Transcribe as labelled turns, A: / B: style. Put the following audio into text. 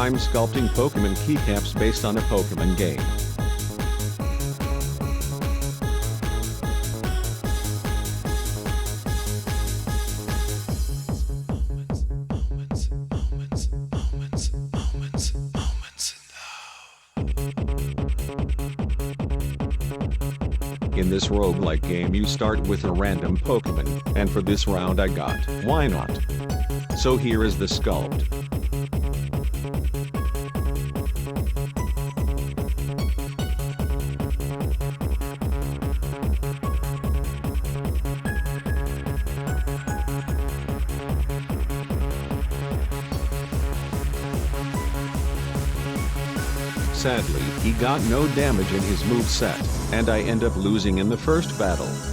A: I'm sculpting Pokemon keycaps based on a Pokemon game. In this roguelike game you start with a random Pokemon, and for this round I got, why not? So here is the sculpt. Sadly, he got no damage in his moveset, and I end up losing in the first battle.